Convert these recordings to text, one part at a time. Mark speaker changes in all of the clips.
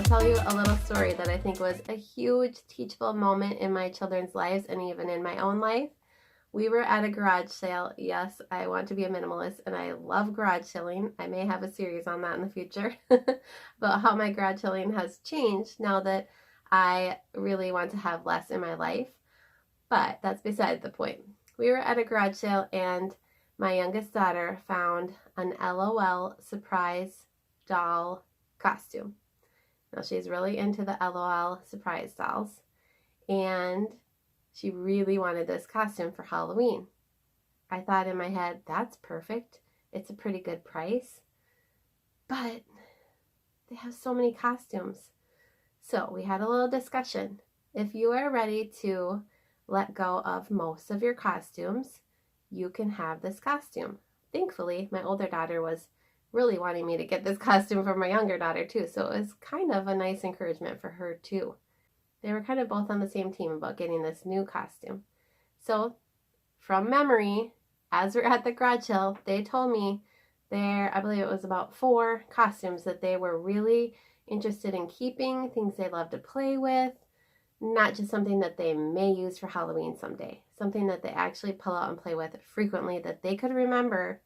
Speaker 1: I'll tell you a little story that I think was a huge teachable moment in my children's lives and even in my own life. We were at a garage sale. Yes, I want to be a minimalist and I love garage selling. I may have a series on that in the future about how my garage selling has changed now that I really want to have less in my life. But that's beside the point. We were at a garage sale and my youngest daughter found an LOL surprise doll costume. Now she's really into the LOL surprise dolls and she really wanted this costume for Halloween. I thought in my head, that's perfect. It's a pretty good price. But they have so many costumes. So we had a little discussion. If you are ready to let go of most of your costumes, you can have this costume. Thankfully, my older daughter was really wanting me to get this costume for my younger daughter too. So it was kind of a nice encouragement for her too. They were kind of both on the same team about getting this new costume. So from memory, as we're at the garage sale, they told me I believe it was about 4 costumes that they were really interested in keeping, things they love to play with, not just something that they may use for Halloween someday, something that they actually pull out and play with frequently that they could remember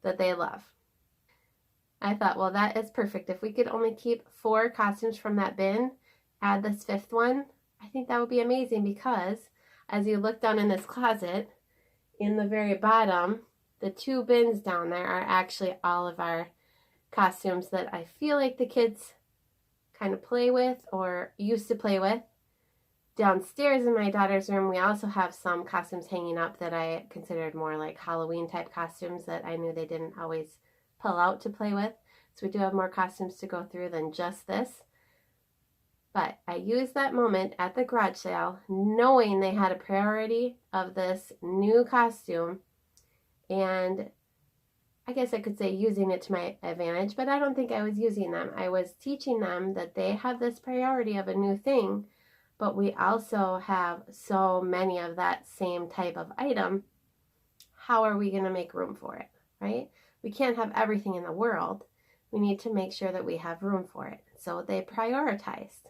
Speaker 1: that they love. I thought, well, that is perfect. If we could only keep 4 costumes from that bin, add this 5th one, I think that would be amazing because as you look down in this closet, in the very bottom, the 2 bins down there are actually all of our costumes that I feel like the kids kind of play with or used to play with. Downstairs in my daughter's room, we also have some costumes hanging up that I considered more like Halloween type costumes that I knew they didn't always pull out to play with. So we do have more costumes to go through than just this. But I used that moment at the garage sale knowing they had a priority of this new costume, and I guess I could say using it to my advantage, but I don't think I was using them. I was teaching them that they have this priority of a new thing, but we also have so many of that same type of item. How are we going to make room for it, right? We can't have everything in the world. We need to make sure that we have room for it. So they prioritized.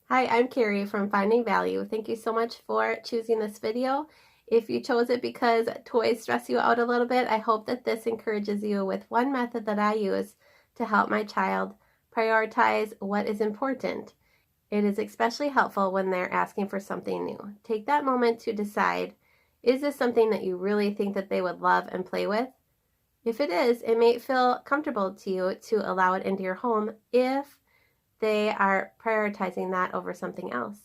Speaker 1: Hi, I'm Carrie from Finding Value. Thank you so much for choosing this video. If you chose it because toys stress you out a little bit, I hope that this encourages you with one method that I use to help my child prioritize what is important. It is especially helpful when they're asking for something new. Take that moment to decide, is this something that you really think that they would love and play with? If it is, it may feel comfortable to you to allow it into your home if they are prioritizing that over something else.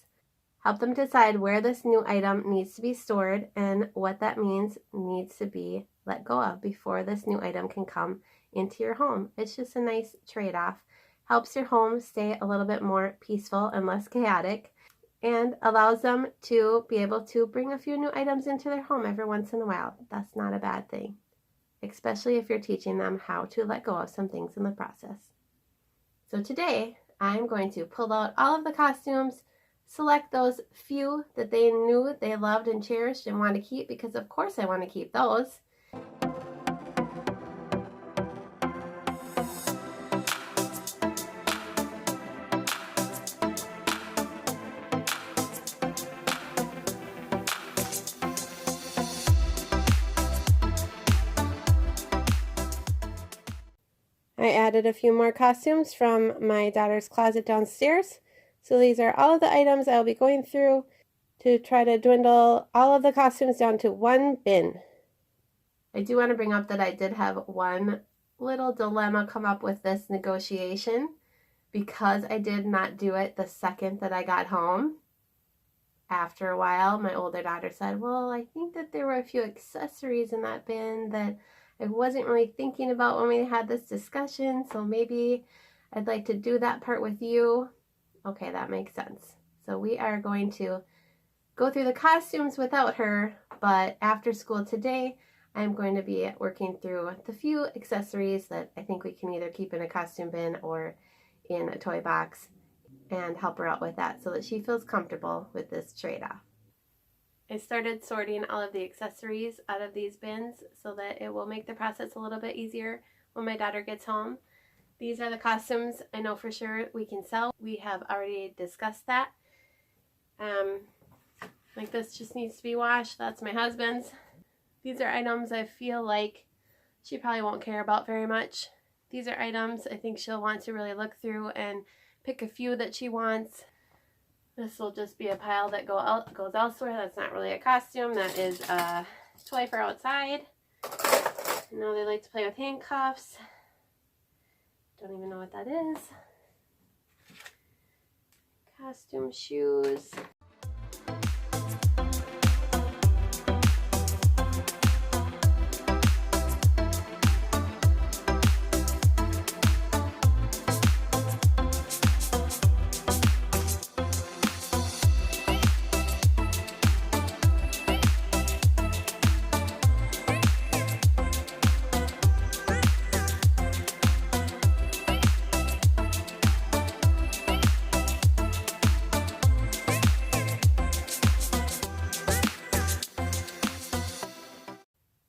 Speaker 1: Help them decide where this new item needs to be stored and what that means needs to be let go of before this new item can come into your home. It's just a nice trade-off. Helps your home stay a little bit more peaceful and less chaotic, and allows them to be able to bring a few new items into their home every once in a while. That's not a bad thing, especially if you're teaching them how to let go of some things in the process. So today, I'm going to pull out all of the costumes, select those few that they knew they loved and cherished and want to keep, because of course I want to keep those. I added a few more costumes from my daughter's closet downstairs. So these are all of the items I'll be going through to try to dwindle all of the costumes down to one bin. I do want to bring up that I did have one little dilemma come up with this negotiation because I did not do it the second that I got home. After a while, my older daughter said, well, I think that there were a few accessories in that bin that I wasn't really thinking about when we had this discussion, so maybe I'd like to do that part with you. Okay, that makes sense. So we are going to go through the costumes without her, but after school today, I'm going to be working through the few accessories that I think we can either keep in a costume bin or in a toy box and help her out with that so that she feels comfortable with this trade-off. I started sorting all of the accessories out of these bins so that it will make the process a little bit easier when my daughter gets home. These are the costumes I know for sure we can sell. We have already discussed that. Like this just needs to be washed. That's my husband's. These are items I feel like she probably won't care about very much. These are items I think she'll want to really look through and pick a few that she wants. This will just be a pile that goes elsewhere. That's not really a costume. That is a toy for outside. I know they like to play with handcuffs. Don't even know what that is. Costume shoes.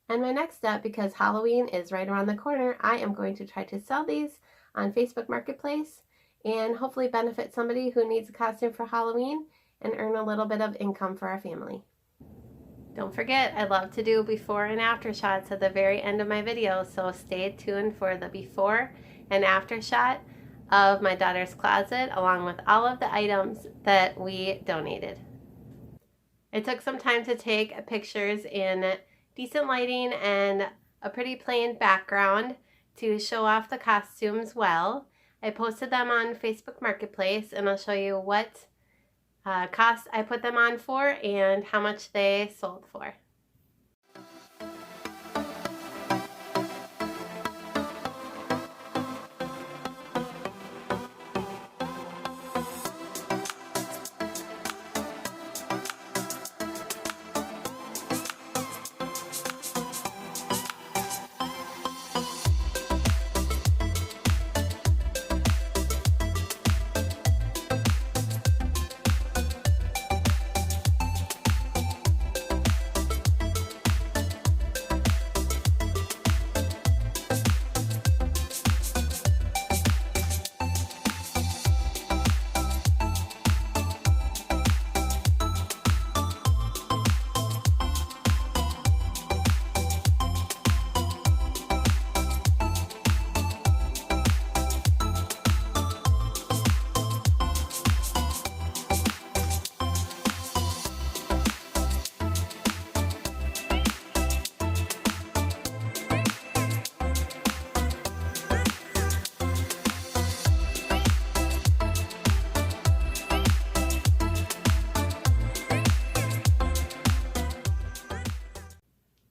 Speaker 1: And my next step, because Halloween is right around the corner, I am going to try to sell these on Facebook Marketplace and hopefully benefit somebody who needs a costume for Halloween and earn a little bit of income for our family. Don't forget, I love to do before and after shots at the very end of my video, so stay tuned for the before and after shot of my daughter's closet along with all of the items that we donated. It took some time to take pictures in decent lighting and a pretty plain background to show off the costumes well. I posted them on Facebook Marketplace and I'll show you what cost I put them on for and how much they sold for.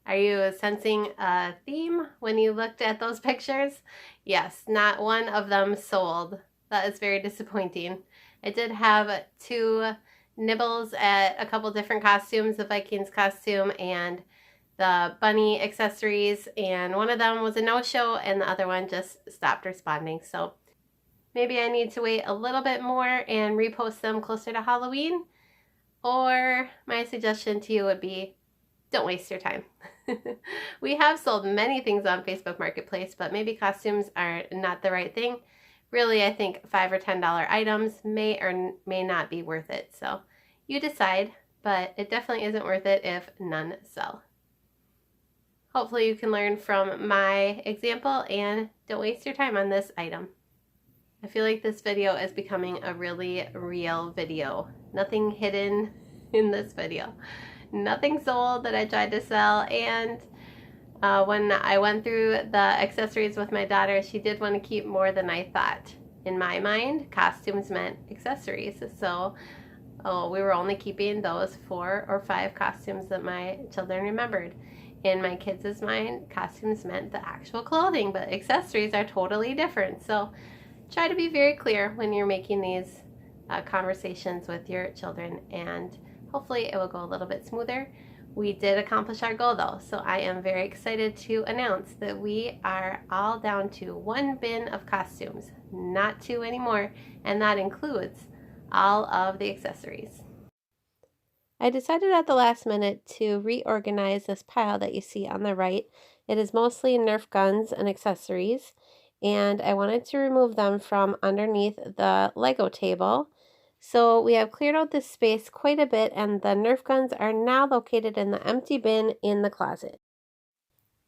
Speaker 1: Are you sensing a theme when you looked at those pictures? Yes, not one of them sold. That is very disappointing. I did have 2 nibbles at a couple different costumes, the Vikings costume and the bunny accessories, and one of them was a no-show and the other one just stopped responding. So maybe I need to wait a little bit more and repost them closer to Halloween, or my suggestion to you would be don't waste your time. We have sold many things on Facebook Marketplace, but maybe costumes are not the right thing. Really, I think $5 or $10 items may or may not be worth it. So you decide, but it definitely isn't worth it if none sell. Hopefully you can learn from my example and don't waste your time on this item. I feel like this video is becoming a really real video. Nothing hidden in this video. Nothing sold that I tried to sell, and when I went through the accessories with my daughter, she did want to keep more than I thought. In my mind, costumes meant accessories, so we were only keeping those 4 or 5 costumes that my children remembered. In my kids' mind, costumes meant the actual clothing, but accessories are totally different. So try to be very clear when you're making these conversations with your children, and hopefully it will go a little bit smoother. We did accomplish our goal though, so I am very excited to announce that we are all down to 1 bin of costumes, not 2 anymore, and that includes all of the accessories. I decided at the last minute to reorganize this pile that you see on the right. It is mostly Nerf guns and accessories, and I wanted to remove them from underneath the Lego table. So we have cleared out this space quite a bit, and the Nerf guns are now located in the empty bin in the closet.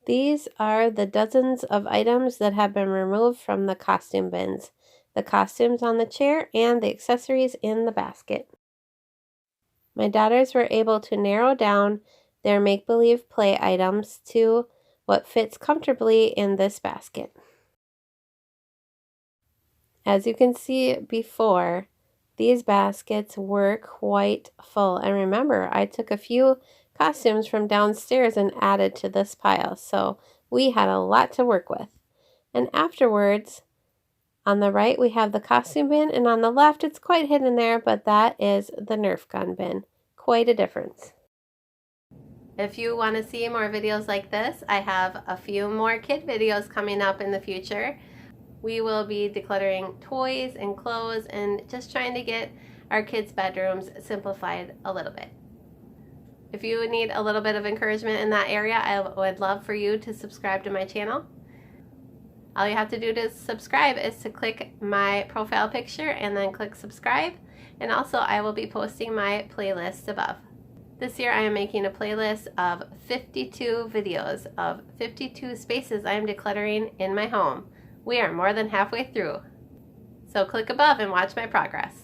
Speaker 1: These are the dozens of items that have been removed from the costume bins. The costumes on the chair and the accessories in the basket. My daughters were able to narrow down their make-believe play items to what fits comfortably in this basket. As you can see before, these baskets were quite full. And remember, I took a few costumes from downstairs and added to this pile, so we had a lot to work with. And afterwards, on the right, we have the costume bin, and on the left, it's quite hidden there, but that is the Nerf gun bin. Quite a difference. If you want to see more videos like this, I have a few more kid videos coming up in the future. We will be decluttering toys and clothes and just trying to get our kids' bedrooms simplified a little bit. If you need a little bit of encouragement in that area, I would love for you to subscribe to my channel. All you have to do to subscribe is to click my profile picture and then click subscribe. And also I will be posting my playlist above. This year I am making a playlist of 52 videos of 52 spaces I am decluttering in my home. We are more than halfway through. So click above and watch my progress.